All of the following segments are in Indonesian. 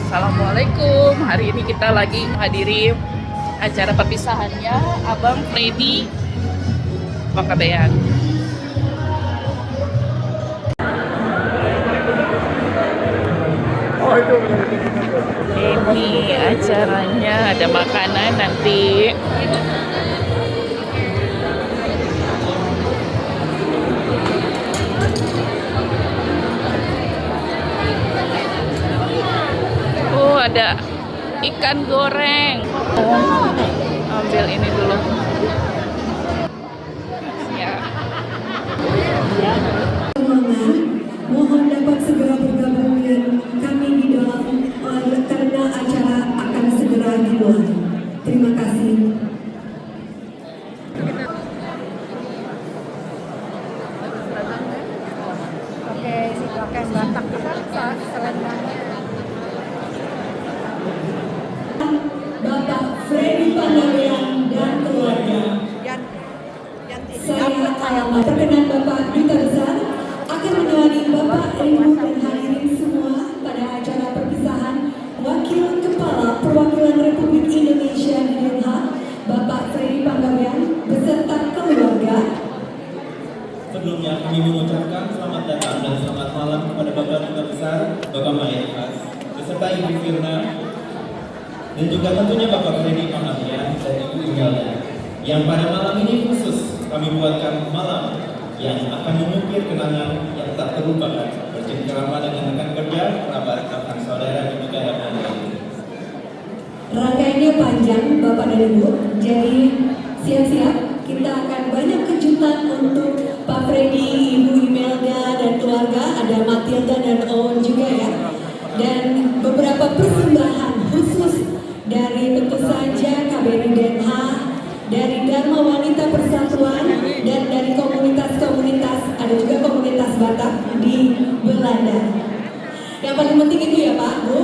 Assalamualaikum. Hari ini kita lagi menghadiri acara perpisahannya Abang Freddy Panggabean. Ini acaranya ada makanan nanti. Oh, ada ikan goreng. Ambil ini dulu. Ya. Mohon dapat segera bergabung dengan kami di dalam karena acara akan segera dimulai. Terima kasih. Oke, silakan Batak selendangnya. Bapak Freddy Panggabean dan keluarga. Saya perkenan Bapak Duta Besar akan menemani Bapak, Ibu dan hadirin semua pada acara perpisahan Wakil Kepala Perwakilan Republik Indonesia di Den Haag, Bapak Freddy Panggabean beserta keluarga. Sebelumnya kami mengucapkan selamat datang dan selamat malam kepada Bapak Duta Besar, Bapak Mayas, beserta Ibu Firna, dan juga tentunya Bapak Freddy Panggabean dan Ibu Imelda, yang pada malam ini khusus kami buatkan malam yang akan mengukir kenangan yang tak terlupakan, bercengkerama dengan rekan kerja, kerabat, rekan saudara, dan juga yang lain. Rangkaiannya panjang Bapak dan Ibu, jadi siap-siap. Kita akan banyak kejutan untuk Pak Freddy, Ibu Imelda dan keluarga. Ada Matilda dan Owen juga ya. Dan beberapa persembahan khusus dari tentu saja KBRI Den Haag, dari Dharma Wanita Persatuan, dan dari komunitas-komunitas, ada juga komunitas Batak di Belanda. Yang paling penting itu ya Pak, Bu.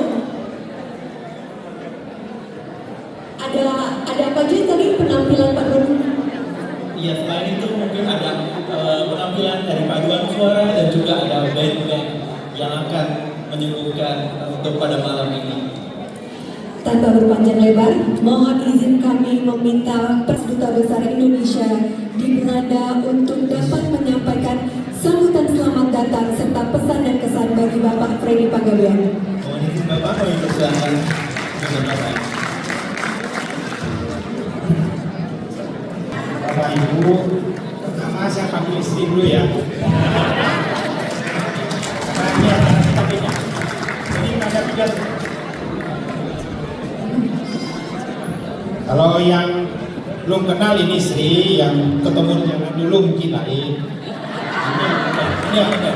Ada apa aja tadi penampilan Pak Doni? Iya, selain itu mungkin ada penampilan dari paduan suara dan juga ada band-band yang akan menyuguhkan untuk pada malam ini. Tanpa berpanjang lebar, mohon izin kami meminta Duta Besar Indonesia di Belanda untuk dapat menyampaikan sambutan selamat datang serta pesan dan kesan bagi Bapak Freddy Panggabean. Mohon izin Bapak, kami persilakan dengan Bapak. Bapak Ibu, pertama saya panggil istri dulu ya. Karena ada sebagainya. Jadi ada tiga. Kalau yang belum kenal ini istri, yang ketemu dengan dulu mungkin lain. Ini yang benar.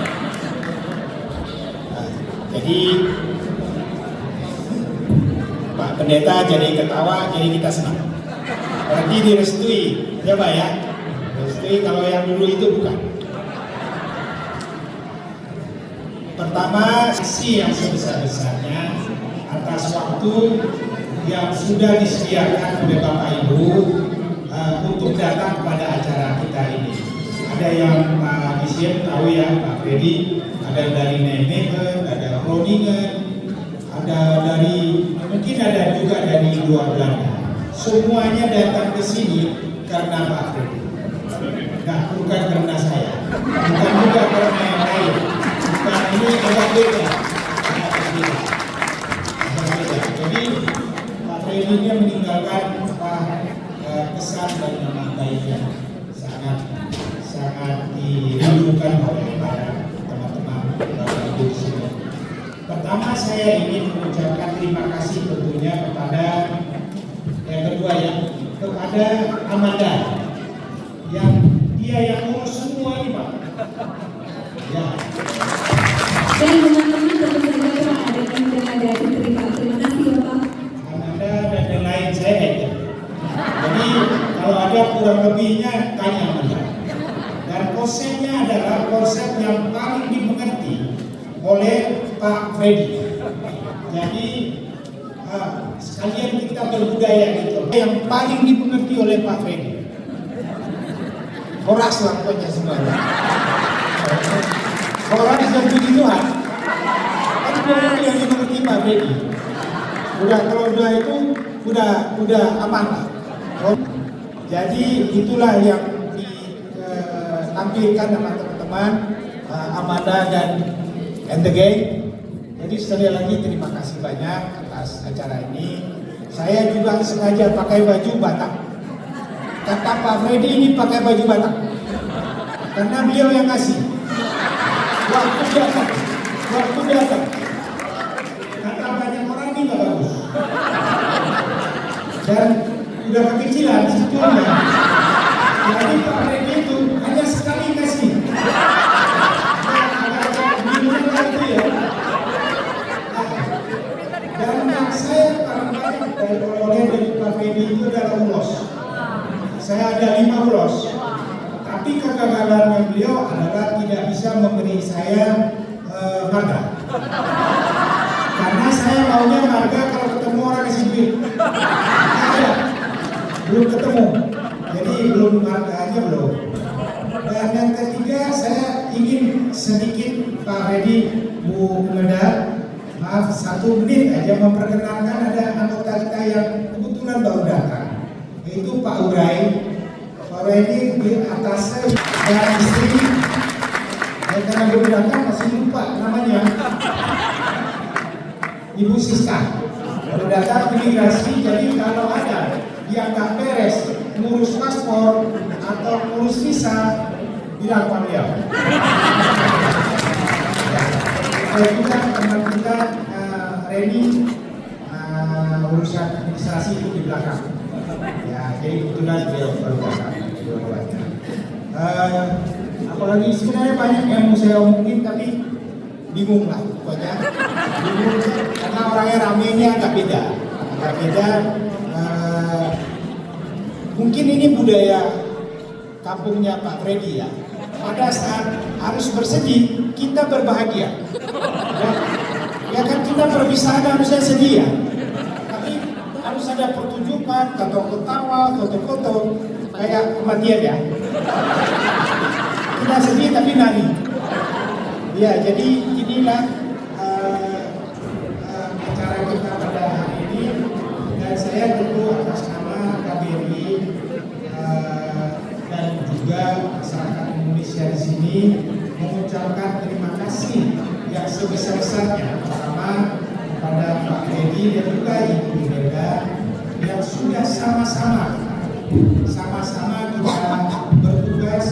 Nah, jadi Pak Pendeta jadi ketawa, jadi kita senang. Berarti direstui, ya Pak ya. Direstui kalau yang dulu itu bukan. Pertama, kasih yang sebesar-besarnya atas waktu yang sudah disediakan oleh Bapak Ibu untuk datang pada acara kita ini. Ada yang Pak Isien tahu ya, Pak Freddy, ada dari Nijmegen, ada Groningen, ada dari, mungkin ada juga dari luar Belanda. Semuanya datang ke sini karena Pak Freddy. Nah, bukan karena saya, bukan juga karena yang lain. Bukan, ini agak beda. Jadi Pak Freddy meninggalkan pesan dan nama baiknya sangat dirindukan oleh para teman-teman Bapak Ibu di sini. Pertama saya ingin mengucapkan terima kasih tentunya kepada yang kedua ya, kepada Amanda yang dia yang urus semua ini Pak. Ya. Dan teman-teman tentu saja Pak ada dan ada diterima. Terima kasih ya Pak. Amanda dan yang lain saya aja. Jadi kalau ada kurang lebihnya tanya Amanda. Dan konsepnya adalah konsep yang paling dimengerti oleh Pak Freddy. Jadi sekalian kita berbudaya gitu. Yang paling dimengerti oleh Pak Freddy. Horas lah pokoknya semuanya. Horas dan puji Tuhan. Kan yang dimengerti Pak Freddy. Kalau udah itu udah aman lah. Jadi itulah yang ditampilkan sama teman-teman Amanda dan the gang. Jadi sekali lagi terima kasih banyak atas acara ini. Saya juga sengaja pakai baju Batak. Kata Pak Freddy ini pakai baju Batak karena beliau yang ngasih. Waktu datang. Kata banyak orang ini nggak bagus. Dan udah kekecilan sebetulnya. Jadi Pak Freddy itu hanya sekali kasih. Agak itu ya. Dan yang saya paling banyak oleh dari Pak Freddy itu adalah ulos. Saya ada 5 ulos. Tapi kegagalannya beliau adalah tidak bisa memberi saya marga. Karena saya maunya marga kalau ketemu orang kasih duit. Belum ketemu, jadi belum marganya belum. Dan yang ketiga, saya ingin sedikit Pak Freddy, Bu Meda, maaf 1 menit aja memperkenalkan ada anggota kita yang kebetulan baru datang, yaitu Pak Urai. Pak Urai ini di atasnya dan istri, dan karena baru datang masih lupa namanya, Ibu Siska. Baru datang imigrasi, jadi kalau ada yang nggak beres ngurus paspor atau ngurus visa, bilang Pak beliau. Saya juga teman kita Reni urusan administrasi itu di belakang. Ya, jadi kebetulan beliau baru datang dua-duanya. Apalagi sebenarnya banyak yang mau saya omongin tapi bingung lah pokoknya. Bingung karena orangnya ramenya agak beda. Mungkin ini budaya kampungnya Pak Freddy ya. Pada saat harus bersedih, kita berbahagia. Ya kan kita perpisahan harusnya sedih ya. Tapi harus ada pertunjukan, ketawa, foto-foto, kayak kematian ya. Kita sedih tapi nari. Ya, jadi inilah acara kita pada hari ini. Dan saya tentu atas nama KBRI dan juga masyarakat Indonesia di sini mengucapkan terima kasih yang sebesar-besarnya pertama kepada Pak Freddy dan juga Ibu Meda yang sudah sama-sama kita bertugas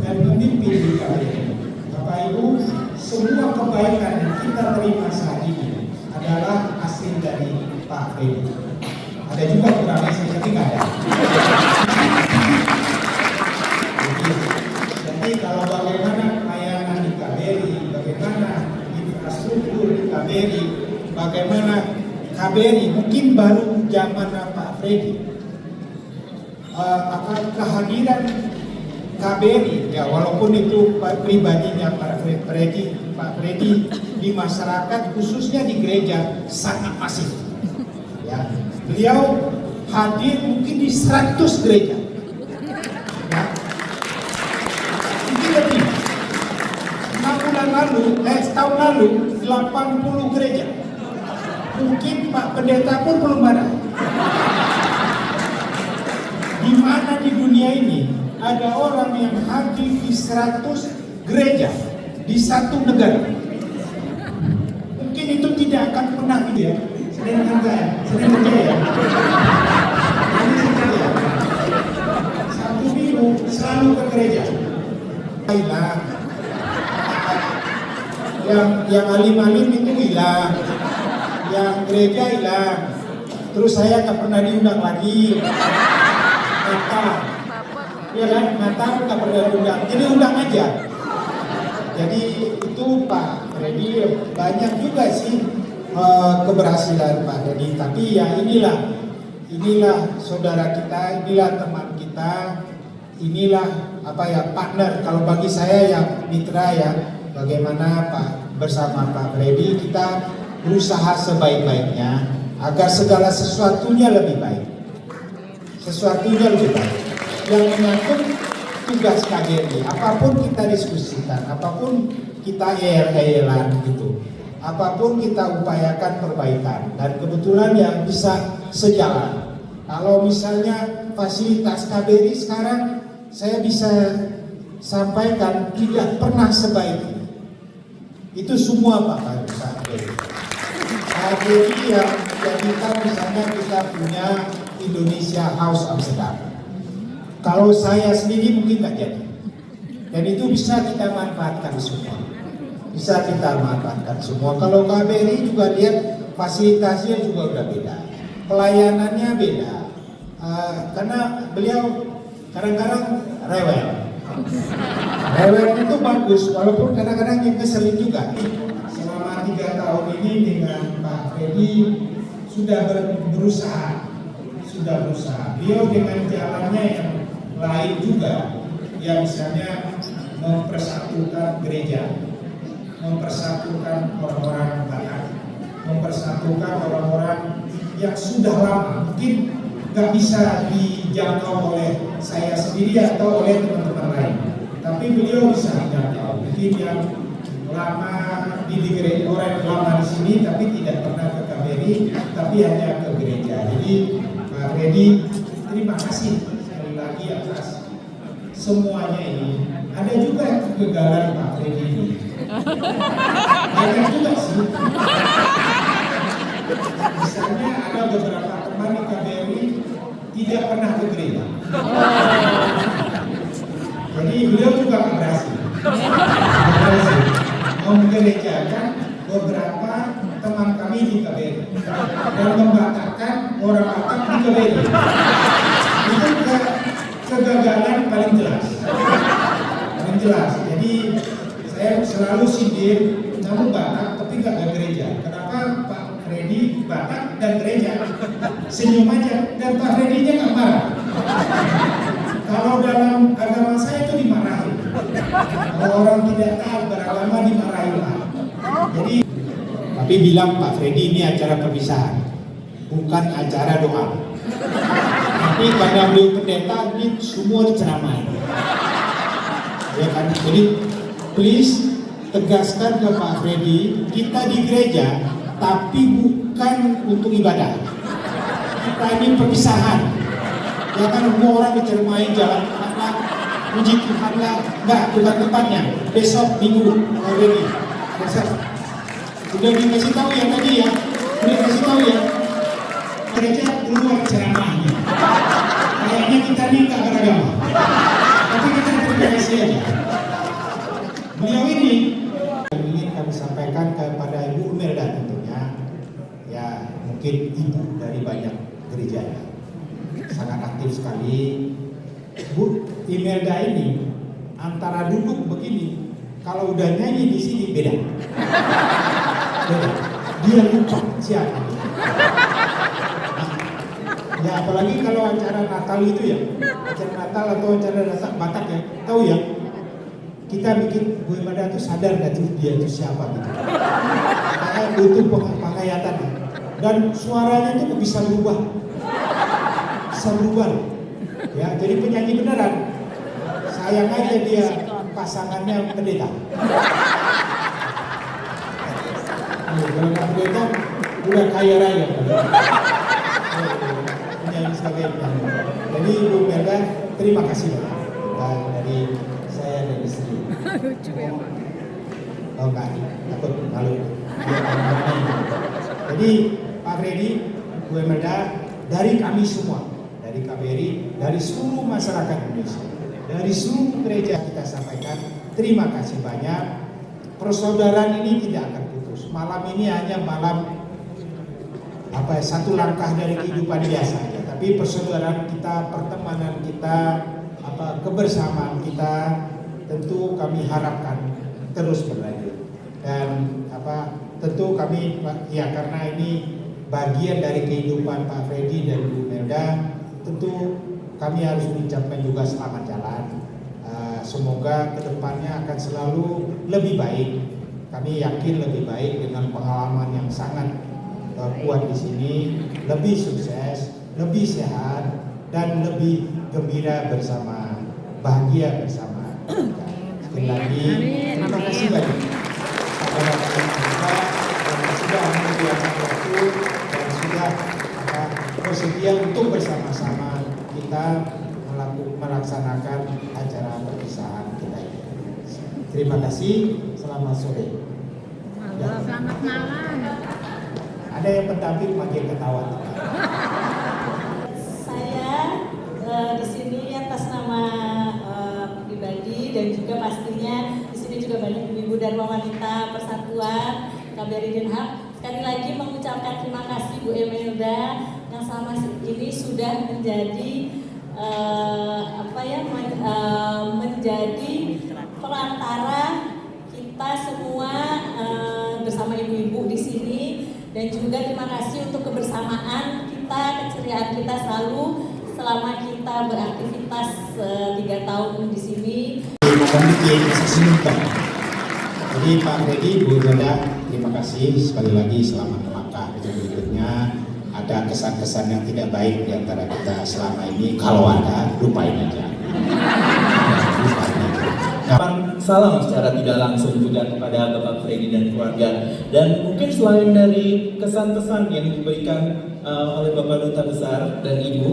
dan memimpin di KBRI. Bapak Ibu, semua kebaikan yang kita terima saat ini adalah hasil dari Pak Freddy. Ada juga kurangnya saya tapi nggak ada. Jadi kalau bagaimana pelayanan di KBRI, bagaimana infrastruktur di KBRI, bagaimana KBRI mungkin baru zaman Pak Freddy. Akan kehadiran KBRI ya walaupun itu pribadinya Pak Freddy di masyarakat khususnya di gereja sangat masif. Ya, beliau hadir mungkin di 100 gereja. Ya. Mungkin lebih. 6 bulan lalu, setahun lalu 80 gereja. Mungkin Pak Pendeta pun belum ada. Di mana di dunia ini ada orang yang hadir di 100 gereja di satu negara. Mungkin itu tidak akan pernah gitu ya. Sering kerja ya. Satu minggu selalu ke gereja. Hilang. Yang alim-alim itu hilang. Yang gereja hilang. Terus saya nggak pernah diundang lagi. Natal. Ya kan, Natal nggak pernah diundang. Jadi undang aja. Jadi itu Pak Freddy banyak juga sih keberhasilan Pak Freddy. Tapi ya inilah saudara kita, inilah teman kita, inilah partner. Kalau bagi saya yang mitra ya, bagaimana Pak bersama Pak Freddy kita berusaha sebaik-baiknya agar segala sesuatunya lebih baik. Yang menyangkut tugas KBRI, apapun kita diskusikan, apapun kita eyel-eyelan gitu, apapun kita upayakan perbaikan, dan kebetulan yang bisa sejalan. Kalau misalnya fasilitas KBRI sekarang saya bisa sampaikan tidak pernah sebaik ini. Itu semua Pak KBRI. KBRI yang menjadikan misalnya kita punya Indonesia House Amsterdam. Kalau saya sendiri mungkin nggak jadi. Dan itu bisa kita manfaatkan semua. Bisa kita manfaatkan semua. Kalau KBRI juga lihat fasilitasnya juga udah beda. Pelayanannya beda. Karena beliau kadang-kadang rewel. Rewel itu bagus, walaupun kadang-kadang yang ngeselin juga. Selama 3 tahun ini dengan Pak Freddy sudah berusaha. Beliau dengan jalannya yang lain juga, yang misalnya mempersatukan gereja, mempersatukan orang-orang Batak, mempersatukan orang-orang yang sudah lama mungkin nggak bisa dijangkau oleh saya sendiri atau oleh teman-teman lain, tapi beliau bisa dijangkau. Mungkin yang lama di gereja, orang yang lama di sini tapi tidak pernah ke KBRI, tapi hanya ke gereja. Jadi Pak Freddy, terima kasih sekali lagi atas semuanya ini. Ada juga kegagalan Pak Freddy ini. Banyak juga sih. Misalnya ada beberapa teman di KBRI tidak pernah ke gereja. Jadi beliau juga berhasil menggerejakan beberapa teman kami di KBRI dan membatalkan orang Batak di KBRI. Itu kegagalan paling jelas. Jadi saya selalu sindir, kamu Batak tapi nggak ke gereja. Kenapa Pak Freddy Batak dan gereja? Senyum aja, dan Pak Freddy-nya nggak marah. Kalau dalam agama saya itu dimarahin. Kalau orang tidak taat beragama dimarahin. Jadi, tapi bilang Pak Freddy ini acara perpisahan, bukan acara doa. Tapi karena beliau pendeta, ini semua diceramain. Ya kan? Jadi, please tegaskan ke Pak Freddy, kita di gereja, tapi bukan untuk ibadah. Kita ini perpisahan. Ya kan, semua orang diceramain jalan Tuhanlah, puji Tuhanlah. Enggak, bukan tempatnya. Besok minggu, Pak Freddy. Besok. Sudah dikasih tahu ya tadi ya. Sudah dikasih tahu ya. Gereja keluar ceramahnya. Kayaknya kita ini nggak beragama. Tapi kita terima kasih aja. Beliau ini ingin kami sampaikan kepada Ibu Imelda tentunya. Ya mungkin ibu dari banyak gereja. Sangat aktif sekali. Bu Imelda ini antara duduk begini, kalau udah nyanyi di sini beda. Dia lupa siapa. Ya apalagi kalau acara Natal itu ya, acara Natal atau acara Batak ya, tahu ya, kita bikin Bu Imelda tuh sadar gak dia itu siapa gitu. Karena butuh penghayatan dan suaranya itu bisa berubah, ya jadi penyanyi beneran. Sayang aja dia pasangannya pendeta. Kalau pendeta udah kaya raya. Jadi Ibu Imelda, terima kasih banyak dari saya dan istri. Oh enggak, takut malu. Jadi Pak Freddy, Bu Imelda, dari kami semua, dari KBRI, dari seluruh masyarakat Indonesia, dari seluruh gereja kita sampaikan terima kasih banyak. Persaudaraan ini tidak akan putus. Malam ini hanya malam satu langkah dari kehidupan biasa ya. Tapi persaudaraan kita, pertemanan kita, kebersamaan kita tentu kami harapkan terus berlanjut. Dan tentu kami ya karena ini bagian dari kehidupan Pak Freddy dan Bu Imelda, tentu kami harus mengucapkan juga selamat jalan. Semoga kedepannya akan selalu lebih baik. Kami yakin lebih baik dengan pengalaman yang sangat kuat di sini, lebih sukses, lebih sehat, dan lebih gembira bersama, bahagia bersama. Sekali lagi, terima kasih banyak. sudah menyediakan waktu dan sudah bersedia untuk bersama-sama kita melaksanakan acara perpisahan kita ini. Terima kasih, selamat sore. Selamat malam. Ada yang pendamping makin ketawa. Saya di sini atas nama pribadi dan juga pastinya di sini juga banyak ibu-ibu dan wanita Persatuan KBRI Den Haag. Sekali lagi mengucapkan terima kasih Bu Imelda yang selama ini sudah menjadi menjadi perantara kita semua bersama ibu-ibu di sini, dan juga terima kasih untuk kebersamaan kita, keceriaan kita selalu selama kita beraktivitas 3 tahun di sini. Jadi Pak Freddy, Bu Imelda, terima kasih sekali lagi, selamat melangkah ke berikutnya. Ada kesan-kesan yang tidak baik di antara kita selama ini, kalau ada, lupain aja. Salam secara tidak langsung juga kepada Bapak Freddy dan keluarga. Dan mungkin selain dari kesan-kesan yang diberikan oleh Bapak Duta Besar dan Ibu,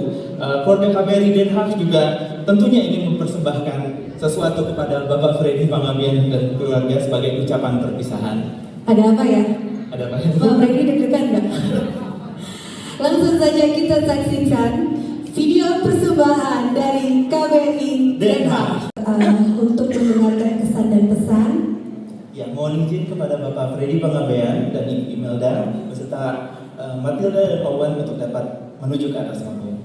keluarga KBRI Den Haag juga tentunya ingin mempersembahkan sesuatu kepada Bapak Freddy Panggabean dan keluarga sebagai ucapan perpisahan. Ada apa ya? Ada apa? Pak Freddy deg-degan nggak? Langsung saja kita saksikan video persembahan dari KBRI Den Haag. Untuk mendengarkan kesan dan pesan. Ya, mohon izin kepada Bapak Freddy Panggabean dan Ibu Imelda beserta Matilda dan Owen untuk dapat menuju ke atas panggung.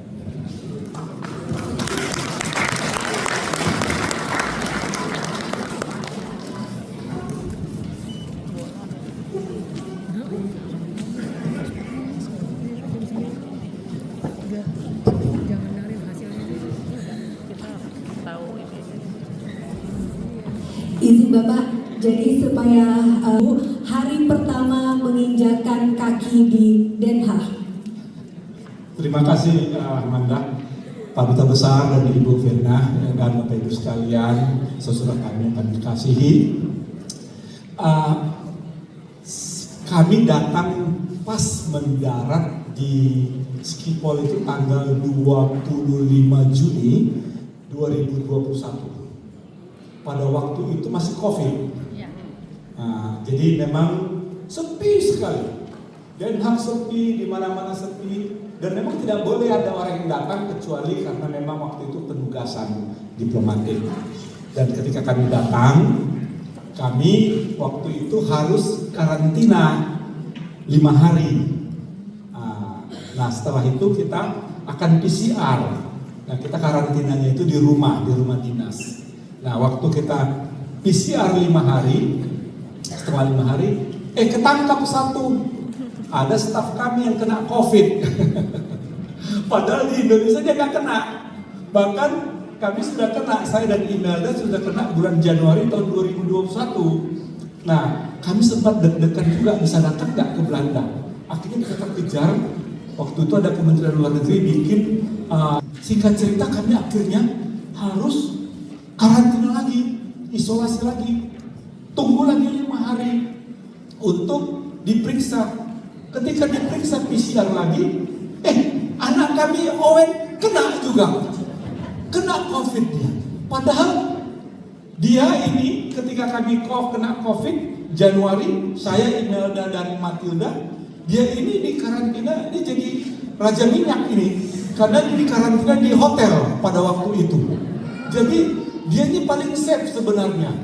Izin Bapak, jadi supaya hari pertama menginjakan kaki di Den Haag. Terima kasih Amanda, Pak Duta Besar dan Ibu Firna dan Bapak Ibu sekalian, saudara kami yang kami kasihi. Kami datang pas mendarat di Schiphol itu tanggal 25 Juni 2021. Pada waktu itu masih COVID. Jadi memang sepi sekali. Den Haag sepi, di mana-mana sepi, dan memang tidak boleh ada orang yang datang kecuali karena memang waktu itu penugasan diplomatik. Dan ketika kami datang, kami waktu itu harus karantina 5 hari. Nah setelah itu kita akan PCR. Nah kita karantinanya itu di rumah dinas. Nah waktu kita PCR 5 hari, setelah 5 hari, ketangkap satu, ada staf kami yang kena COVID. Padahal di Indonesia dia nggak kena. Bahkan kami sudah kena, saya dan Imelda sudah kena bulan Januari tahun 2021. Nah kami sempat deg-degan juga bisa datang nggak ke Belanda. Akhirnya kita kejar. Waktu itu ada Kementerian Luar Negeri bikin, singkat cerita kami akhirnya harus karantina lagi, isolasi lagi, tunggu lagi 5 hari untuk diperiksa. Ketika diperiksa PCR lagi, anak kami Owen kena juga, kena COVID dia. Padahal dia ini ketika kami kena COVID Januari, saya Imelda dan Matilda, dia ini di karantina, ini jadi raja minyak ini, karena dia di karantina di hotel pada waktu itu. Jadi dia ini paling safe sebenarnya.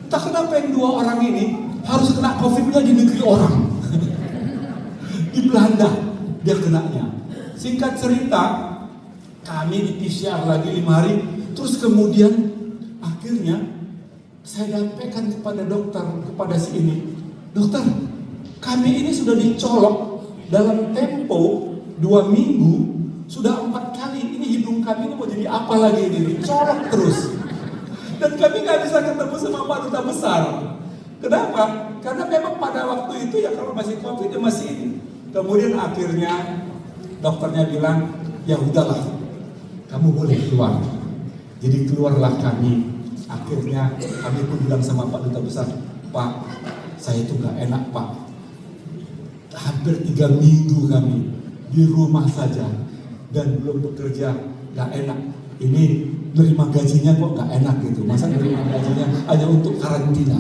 Entah kenapa yang 2 orang ini harus kena COVID-nya di negeri orang. Di Belanda dia kenanya. Singkat cerita, kami di PCR lagi 5 hari. Terus kemudian akhirnya saya sampaikan kepada dokter, kepada si ini, dokter, kami ini sudah dicolok dalam tempo 2 minggu, sudah 4 kali. Ini hidung kami ini mau jadi apa lagi ini? Dicolok terus. Dan kami nggak bisa ketemu sama Pak Duta Besar. Kenapa? Karena memang pada waktu itu ya kalau masih COVID ya masih ini. Kemudian akhirnya dokternya bilang, ya udahlah, kamu boleh keluar. Jadi keluarlah kami. Akhirnya kami pun bilang sama Pak Duta Besar, Pak, saya itu nggak enak Pak. hampir 3 minggu kami di rumah saja dan belum bekerja, gak enak. Ini nerima gajinya kok gak enak gitu. Masa nerima gajinya hanya untuk karantina.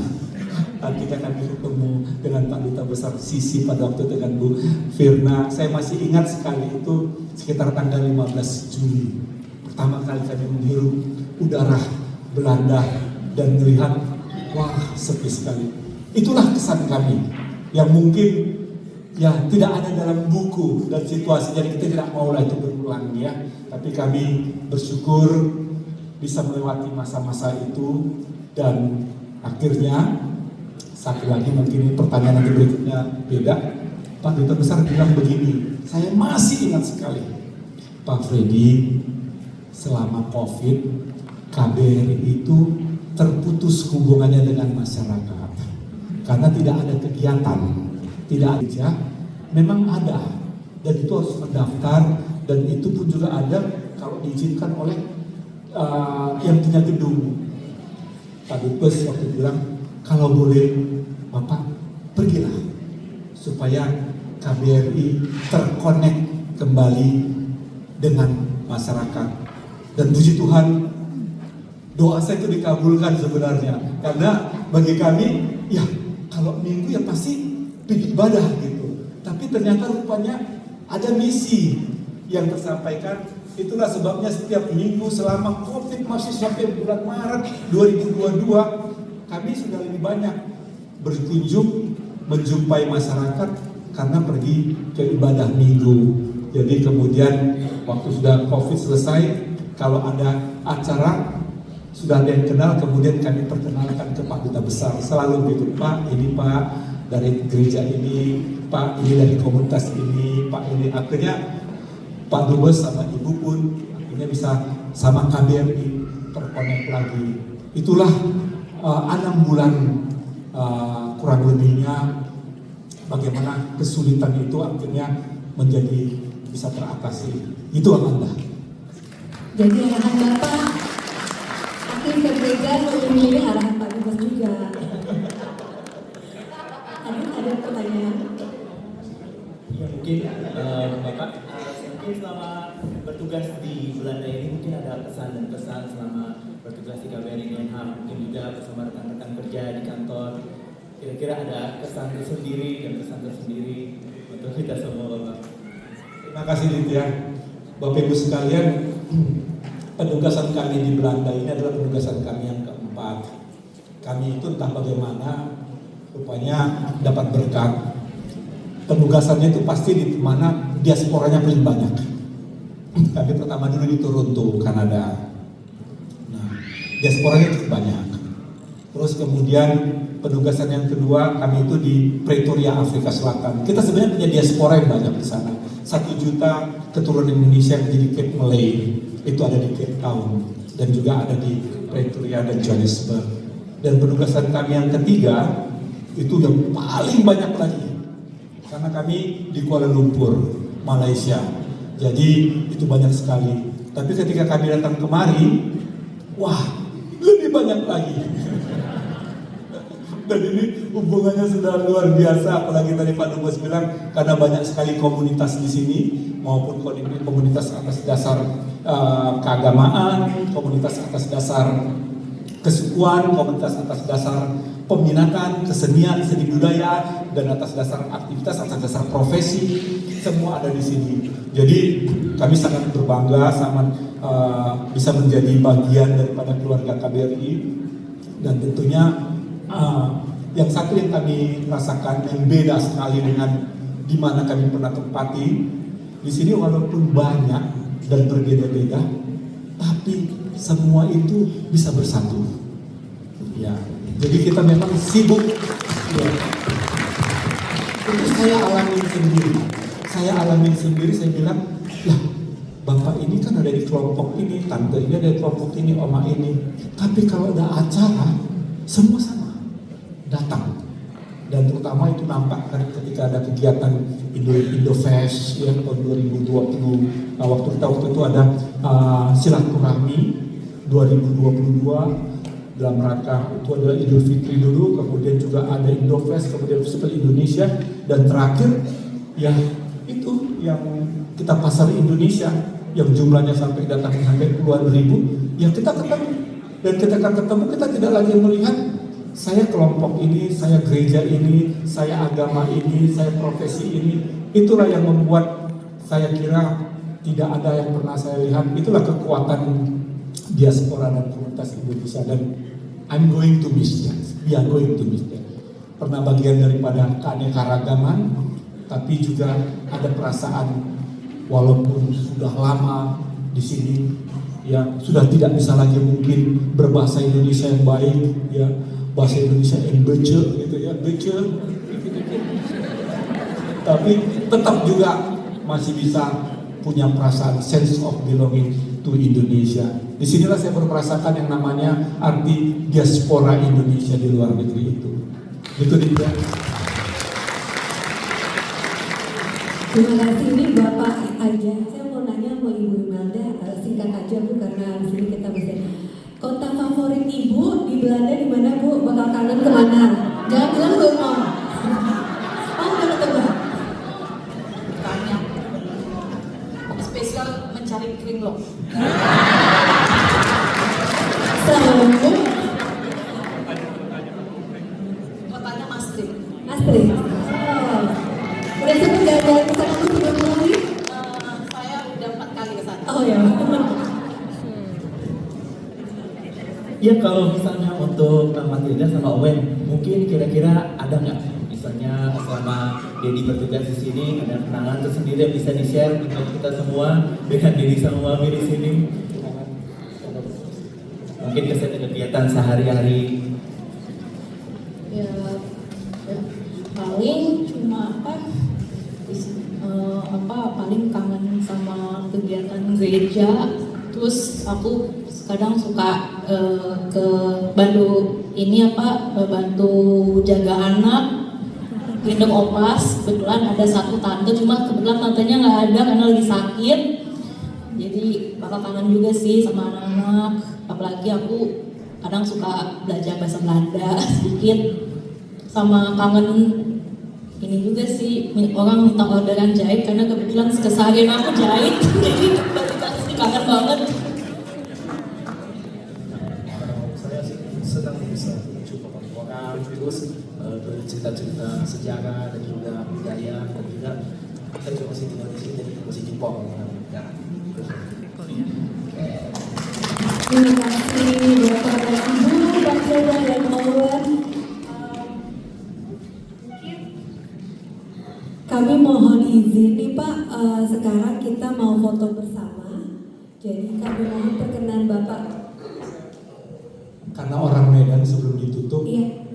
Ketika kami ketemu dengan Pak Duta Besar Sisi pada waktu itu dengan Bu Firna, saya masih ingat sekali itu sekitar tanggal 15 Juli. Pertama kali kami menghirup udara Belanda dan melihat, wah sepi sekali. Itulah kesan kami yang mungkin ya tidak ada dalam buku dan situasi, jadi kita tidak mau lah itu berulang ya. Tapi kami bersyukur bisa melewati masa-masa itu dan akhirnya satu lagi mungkin pertanyaan nanti berikutnya beda. Pak Duta Besar bilang begini, saya masih ingat sekali, Pak Freddy, selama COVID KBRI itu terputus hubungannya dengan masyarakat karena tidak ada kegiatan, tidak ada. Memang ada dan itu harus mendaftar dan itu pun juga ada kalau diizinkan oleh yang punya gedung. Pak Dubes waktu bilang kalau boleh Bapak pergilah supaya KBRI terkonek kembali dengan masyarakat. Dan puji Tuhan doa saya itu dikabulkan sebenarnya karena bagi kami ya kalau minggu ya pasti pergi ibadah gitu. Tapi ternyata rupanya ada misi yang tersampaikan. Itulah sebabnya setiap minggu selama COVID masih sampai bulan Maret 2022 kami sudah lebih banyak berkunjung menjumpai masyarakat karena pergi ke ibadah minggu. Jadi kemudian waktu sudah COVID selesai, kalau ada acara sudah ada yang kenal, kemudian kami perkenalkan ke Pak Duta Besar. Selalu gitu, Pak ini Pak dari gereja ini, Pak ini dari komunitas ini, Pak ini. Akhirnya Pak Dubes sama Ibu pun akhirnya bisa sama KBRI terkonek lagi. Itulah 6 bulan kurang lebihnya bagaimana kesulitan itu akhirnya menjadi bisa teratasi. Itu Amanda. Jadi arahan Bapak akhir ke gereja memilih arahan Pak Dubes juga. Ada pertanyaan? Ya mungkin Bapak, mungkin selama bertugas di Belanda ini mungkin ada pesan dan pesan selama bertugas di KBRI Denham, mungkin juga bersama rekan-rekan kerja di kantor. Kira-kira ada kesan tersendiri dan pesan tersendiri untuk kita semua Bapak. Terima kasih Lydia. Bapak Ibu sekalian, penugasan kami di Belanda ini adalah penugasan kami yang keempat. Kami itu entah bagaimana rupanya dapat berkat. Penugasannya itu pasti di mana diasporanya paling banyak. Kami pertama dulu di Toronto, Kanada. Nah, diasporanya cukup banyak. Terus kemudian penugasan yang kedua kami itu di Pretoria, Afrika Selatan. Kita sebenarnya punya diaspora yang banyak di sana. 1 juta keturunan Indonesia yang jadi Cape Malay itu ada di Cape Town dan juga ada di Pretoria dan Johannesburg. Dan penugasan kami yang ketiga itu yang paling banyak lagi karena kami di Kuala Lumpur, Malaysia. Jadi itu banyak sekali. Tapi ketika kami datang kemari, wah lebih banyak lagi. Dan ini hubungannya sudah luar biasa, apalagi tadi Pak Dubes bilang karena banyak sekali komunitas di sini maupun komunitas atas dasar keagamaan, komunitas atas dasar kesukuan, komunitas atas dasar peminatan, kesenian, seni budaya, dan atas dasar aktivitas, atas dasar profesi, semua ada di sini. Jadi kami sangat berbangga, sangat bisa menjadi bagian daripada keluarga KBRI, dan tentunya yang satu yang kami rasakan yang beda sekali dengan di mana kami pernah tempati di sini, walaupun banyak dan berbeda-beda, tapi semua itu bisa bersatu. Ya, jadi kita memang sibuk. Ya. Itu saya alamin sendiri. Saya bilang, lah, bapak ini kan ada di kelompok ini, tante ini ada di kelompok ini, oma ini. Tapi kalau ada acara, semua sama datang. Dan terutama itu nampak kan ketika ada kegiatan Indofest ya tahun 2020. Nah, waktu itu ada silaturahmi 2022 dalam rangka itu adalah Idul Fitri dulu, kemudian juga ada Indofest, kemudian Festival Indonesia, dan terakhir ya itu yang kita pasar Indonesia yang jumlahnya sampai datang sampai puluhan ribu, ya kita ketemu. Dan ketika ketemu kita tidak lagi melihat saya kelompok ini, saya gereja ini, saya agama ini, saya profesi ini. Itulah yang membuat saya kira tidak ada yang pernah saya lihat. Itulah kekuatan diaspora dan komunitas Indonesia, dan I'm going to miss that. We are going to miss that. Pernah bagian daripada keanekaragaman, tapi juga ada perasaan walaupun sudah lama di sini, ya sudah tidak bisa lagi mungkin berbahasa Indonesia yang baik, ya bahasa Indonesia yang bece gitu ya, bece, tapi tetap juga masih bisa punya perasaan sense of belonging to Indonesia. Disinilah saya merasakan yang namanya arti diaspora Indonesia di luar negeri itu. Gitu dia. Terima kasih, ini Bapak aja. Saya mau nanya sama Ibu Imelda, singkat aja Bu, karena di sini kita bisa. Kota favorit Ibu di Belanda di mana Bu? Bakal kangen kemana? Jangan bilang belum mau. Oh, udah coba. Banyak. Spesial mencari kringlok. Selalu Kotanya Maastricht. Astrid. Oh. Udah sempat jalan-jalan ke sana Bu sebelum kali? Saya udah 4 kali ke sana. Oh ya. Ya kalau misalnya untuk Matilda sama Owen, mungkin kira-kira ada nggak misalnya selama Dedi bertugas di sini ada kenangan tersendiri yang bisa di-share untuk kita semua dengan Dedi sama Mami di sini? Mungkin kegiatan sehari-hari. Ya, paling cuma paling kangen sama kegiatan gereja. Terus aku kadang suka ke bantu bantu jaga anak, gendong opas. Kebetulan ada satu tante, cuma kebetulan tantenya nggak ada karena lagi sakit. Jadi bakal kangen juga sih sama anak-anak. Apalagi aku kadang suka belajar bahasa Belanda sedikit. Sama kangen ini juga sih, orang minta orderan jahit karena kebetulan keseharian aku jahit. Jadi pasti kangen banget. Saya sedang bisa mencoba orang terus bercerita-cerita sejarah dan juga budaya, dan juga saya juga masih tinggal di sini, jadi masih jumpa orang negara. Terima kasih Bapak dan Ibu, Pak Seda dan Owen. Kami mohon izin nih Pak, sekarang kita mau foto bersama. Jadi kami mohon perkenan Bapak. Karena orang Medan sebelum ditutup, Iya.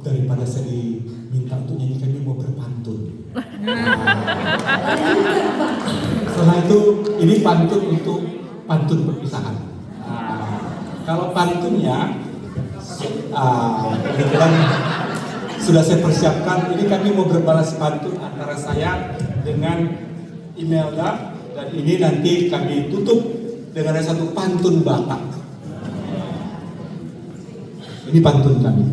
daripada saya diminta untuk nyanyi, kami mau berpantun. Setelah itu, ini pantun untuk pantun perpisahan. Kalau pantunnya, kebetulan sudah saya persiapkan. Ini kami mau berbalas pantun antara saya dengan Imelda, dan ini nanti kami tutup dengan satu pantun Batak. Ini pantun kami.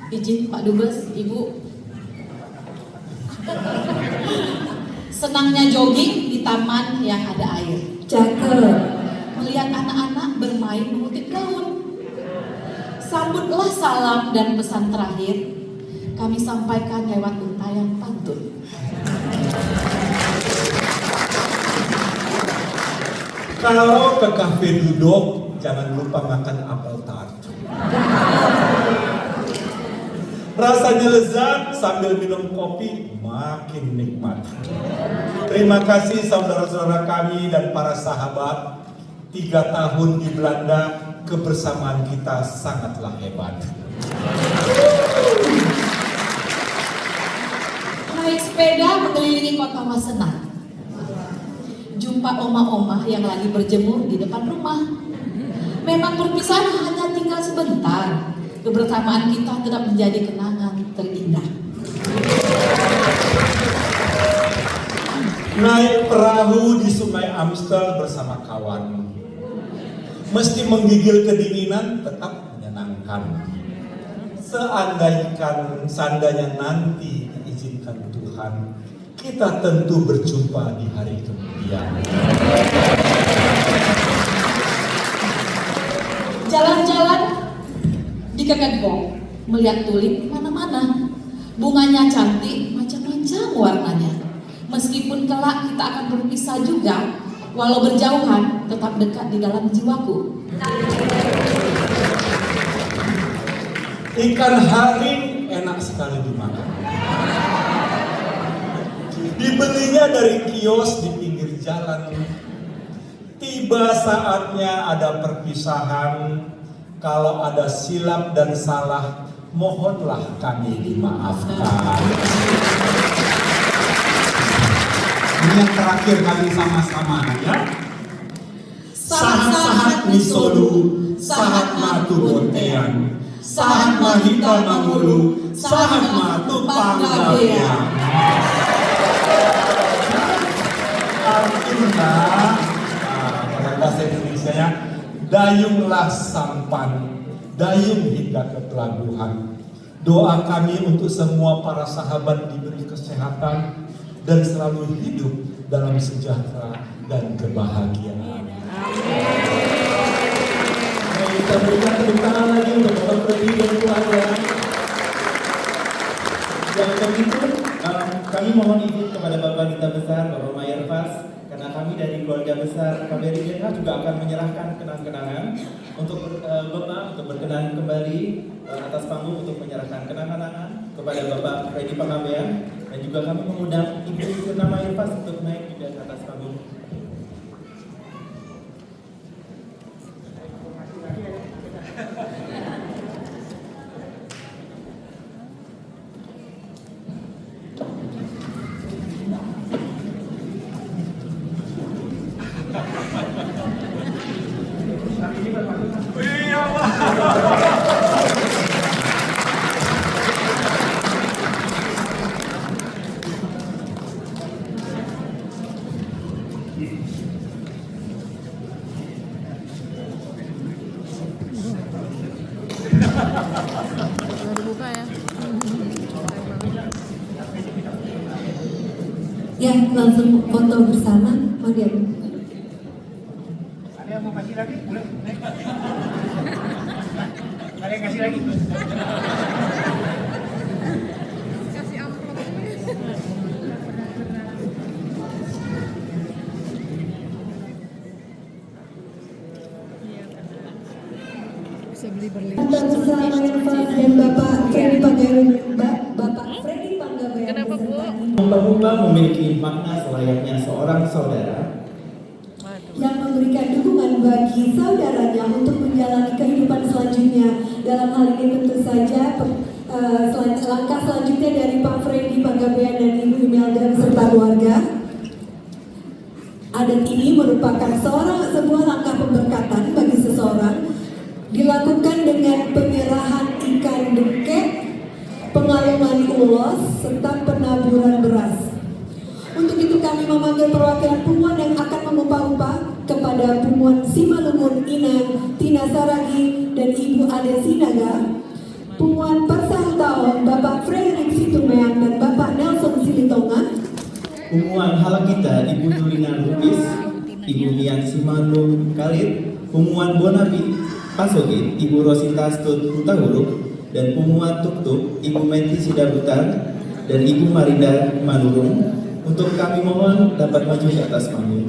Izin Pak Dubes, Ibu. Senangnya jogging di taman yang ada air. Cakep. Melihat anak-anak bermain mengutip daun. Sambutlah salam dan pesan terakhir kami sampaikan lewat untayan pantun. Kalau ke kafe duduk, jangan lupa makan apel tart. Rasanya lezat sambil minum kopi, makin nikmat. Terima kasih saudara-saudara kami dan para sahabat. 3 tahun di Belanda, kebersamaan kita sangatlah hebat. Naik sepeda mengelilingi kota Masenat. Jumpa oma-oma yang lagi berjemur di depan rumah. Memang perpisahan hanya tinggal sebentar. Kebersamaan kita tetap menjadi kenangan terindah. Naik perahu di Sungai Amstel bersama kawan. Mesti menggigil kedinginan, tetap menyenangkan. seandainya nanti diizinkan Tuhan, kita tentu berjumpa di hari kemudian. Jalan-jalan di Kekegong, melihat tulip mana-mana. Bunganya cantik, macam-macam warnanya. Meskipun kelak kita akan berpisah juga, walau berjauhan, tetap dekat di dalam jiwaku. Ikan haring enak sekali dimakan. Dibelinya dari kios di pinggir jalan. Tiba saatnya ada perpisahan. Kalau ada silap dan salah, mohonlah kami dimaafkan. Ini yang terakhir kali sama-sama ya. Sahat-sahat misolu, sahat matu bontean, sahat mahita mangulu, sahat matu panggabean. Artinya, dalam bahasa Indonesianya, dayunglah sampan, dayung hingga ke pelabuhan. Doa kami untuk semua para sahabat diberi kesehatan dan selalu hidup dalam sejahtera dan kebahagiaan. Amin. Kita berikan tepuk tangan lagi untuk Bapak Freddy dan keluarga. Dan begitu, kami mohon izin kepada Bapak Duta Besar, Bapak Mayerfas, karena kami dari keluarga besar KBRI DH juga akan menyerahkan kenang-kenangan untuk Bapak untuk berkenan kembali atas panggung untuk menyerahkan kenang-kenangan kepada Bapak Freddy Panggabean, dan juga kami mengundang Ibu Firna Mayerfas untuk naik juga ke atas panggung. Baru dibuka ya. Ya, langsung foto bersama. Oh dia. Ada yang mau kasih lagi? Boleh? Ada yang kasih lagi? Kasih amplop. Bisa beli berlian. Atas nama Mayerfas dan Bapak Freddy Panggabean, Bapak Freddy Panggabean. Kenapa, Bu? Hamba-hamba memiliki makna selayaknya seorang saudara Yang memberikan dukungan bagi saudaranya untuk menjalani kehidupan selanjutnya. Dalam hal ini tentu saja langkah selanjutnya dari Pak Freddy Panggabean dan Ibu Imelda serta keluarga. Adat ini merupakan sebuah langkah pemberkatan bagi seseorang, dilakukan dengan penyerahan ikan deke, pengaluman ulos, serta penaburan beras. Untuk itu kami memanggil perwakilan Pumuan yang akan memupah-upah kepada Pumuan Simalungun Inang, Tina Saragi, dan Ibu Ade Sinaga, Pumuan Persahutaon Bapak Frederick Situmeang dan Bapak Nelson Silitonga, Pumuan Halakita Ibu Nurina Lubis, Ibu Mian Simalung Kalit, Pumuan Bonapi Pasogin Ibu Rosita Stut Hutahuruk, dan Pumuan Tuktuk Ibu Menti Sidabutan dan Ibu Marinda Manurung. Untuk kami mohon dapat maju ke atas panggung.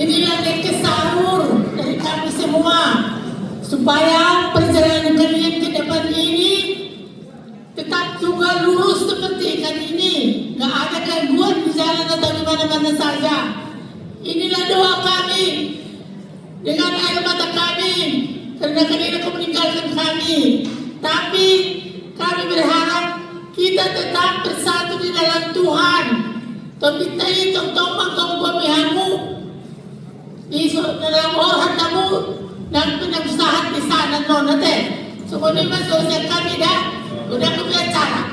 Inilah teks sahur dari kami semua supaya perjalanan kalian ke depan ini tetap juga lurus seperti ikan ini, nggak ada gangguan di jalan atau di mana-mana saja. Inilah doa kami dengan air mata kami karena kalian akan meninggalkan kami, tapi kami berharap kita tetap bersatu di dalam Tuhan. Tapi tayo tong magkong pamihamu. Iso dalam orang kamu dan pinagsahan di sana no nate. So kung masosya kami dah, udah kebiasaan.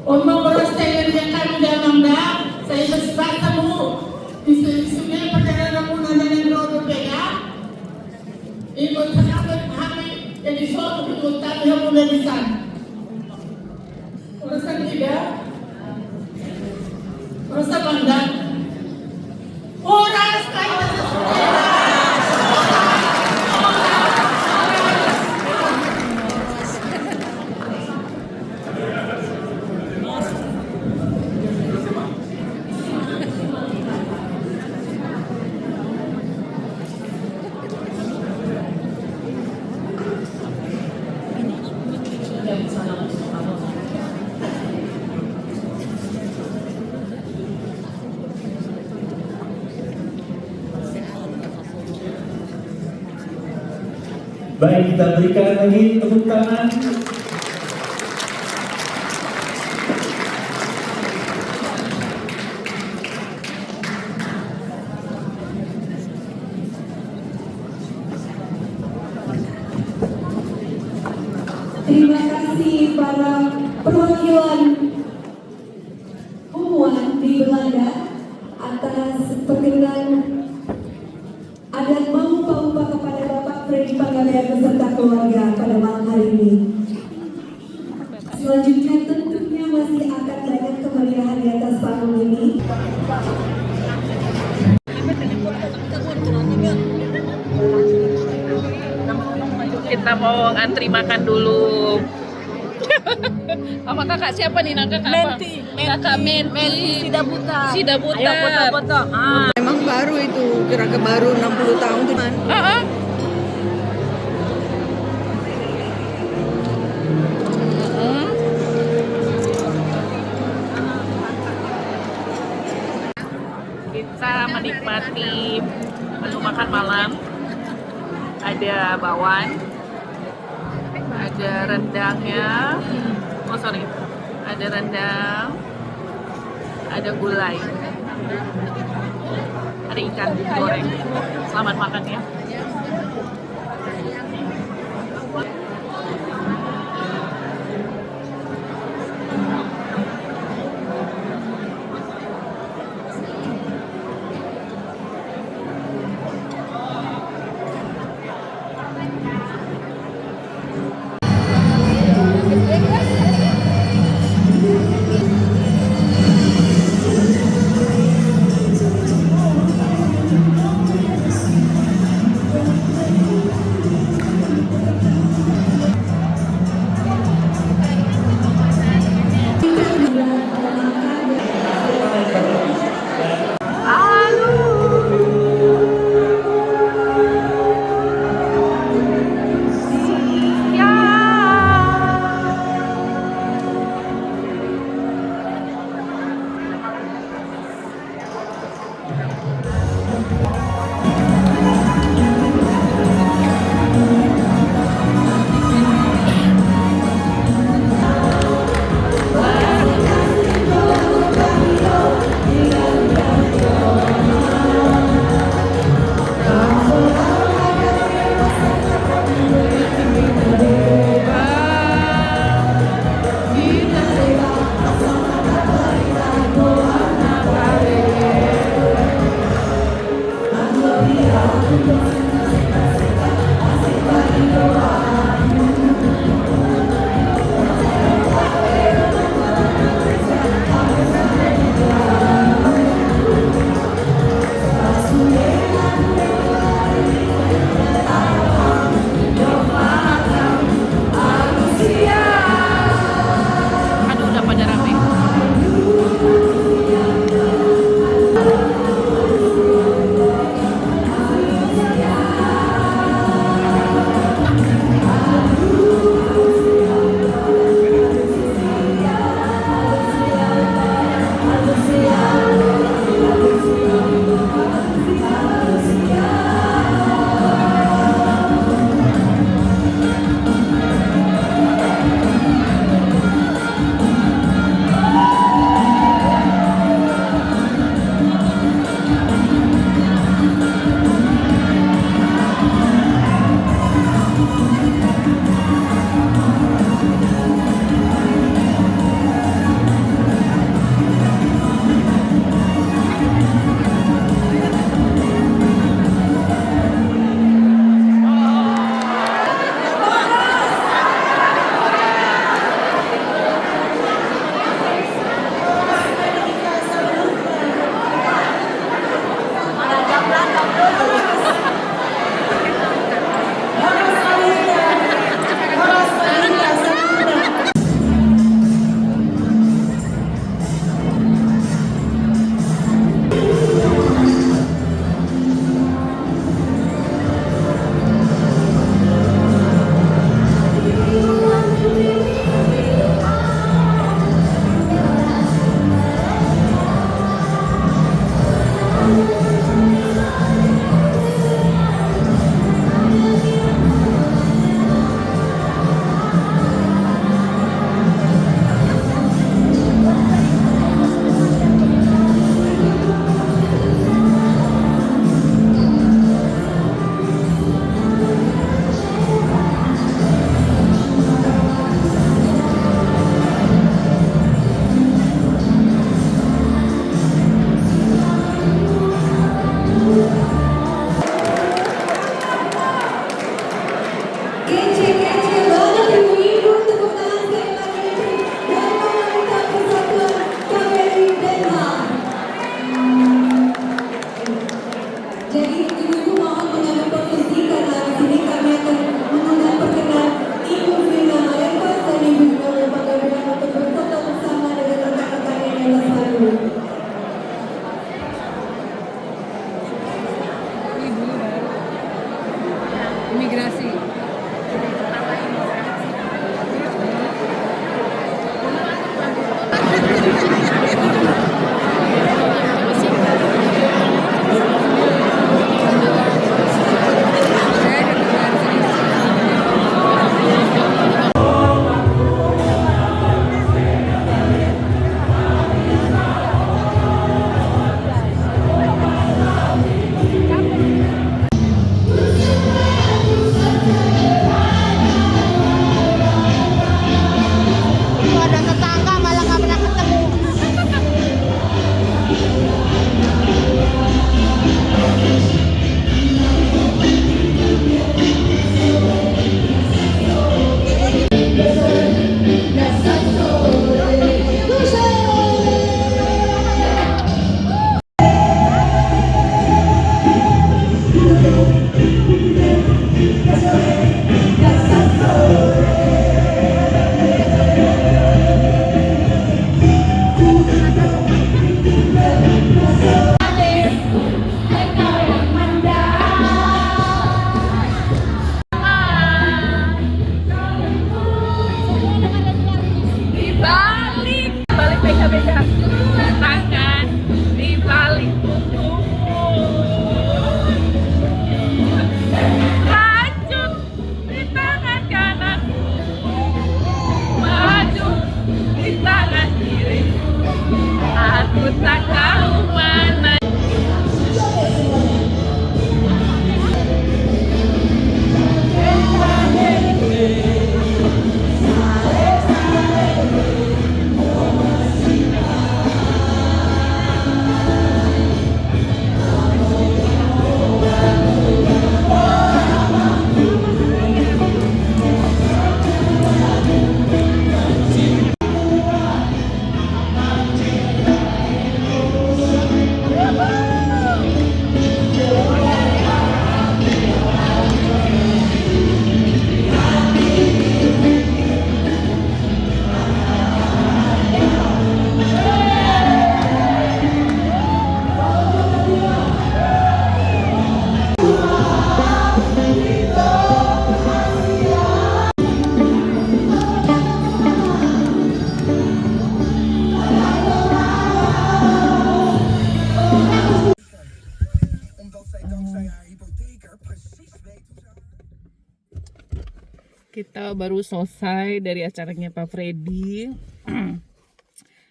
Untuk beras tayo yang kami damangda, saya bersepakat mu di sungai perjalanan muna ng Europea. Ikut sangat kami jadi suatu kejutan yang mulai di sana. Urusan tiga, urusan bangga. Oras kayo Baik, kita berikan lagi tepuk tangan. Terima kasih para perwakilan Humuan di Belanda atas perkenan adat mau paupa kepada Bapak Freddy Panggabean beserta keluarga pada malam hari ini. Selanjutnya tentunya masih akan banyak kemeriahan di atas panggung ini. Kita mau antri makan dulu. Sama kakak siapa nih? Kakak apa? Kakak Menti. Sida Buta. Ayo foto-foto. Emang baru itu, kira-kira baru 60 tahun teman. Kita menikmati menu makan malam. Ada bakwan, ada rendangnya, ada rendang, ada gulai. Ada ikan goreng. Selamat makan ya. Kita baru selesai dari acaranya Pak Freddy.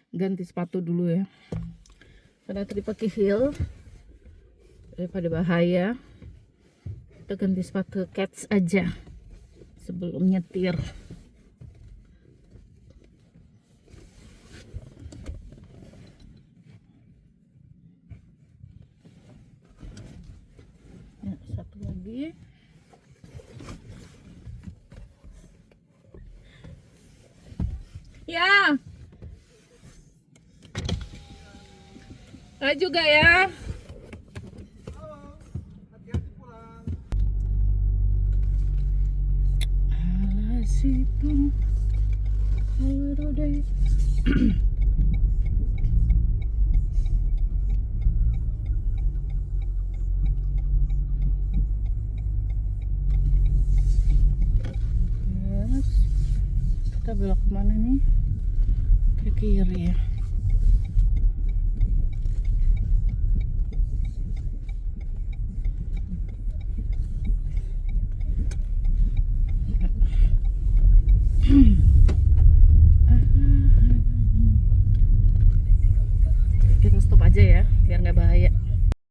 Ganti sepatu dulu ya. Karena tadi pakai heel daripada bahaya. Kita ganti sepatu Keds aja sebelum nyetir. Ya, satu lagi. Ya. Juga ya. Alasitung. Halo deh. Yes. Kita belok kemana nih? Ke kiri ya.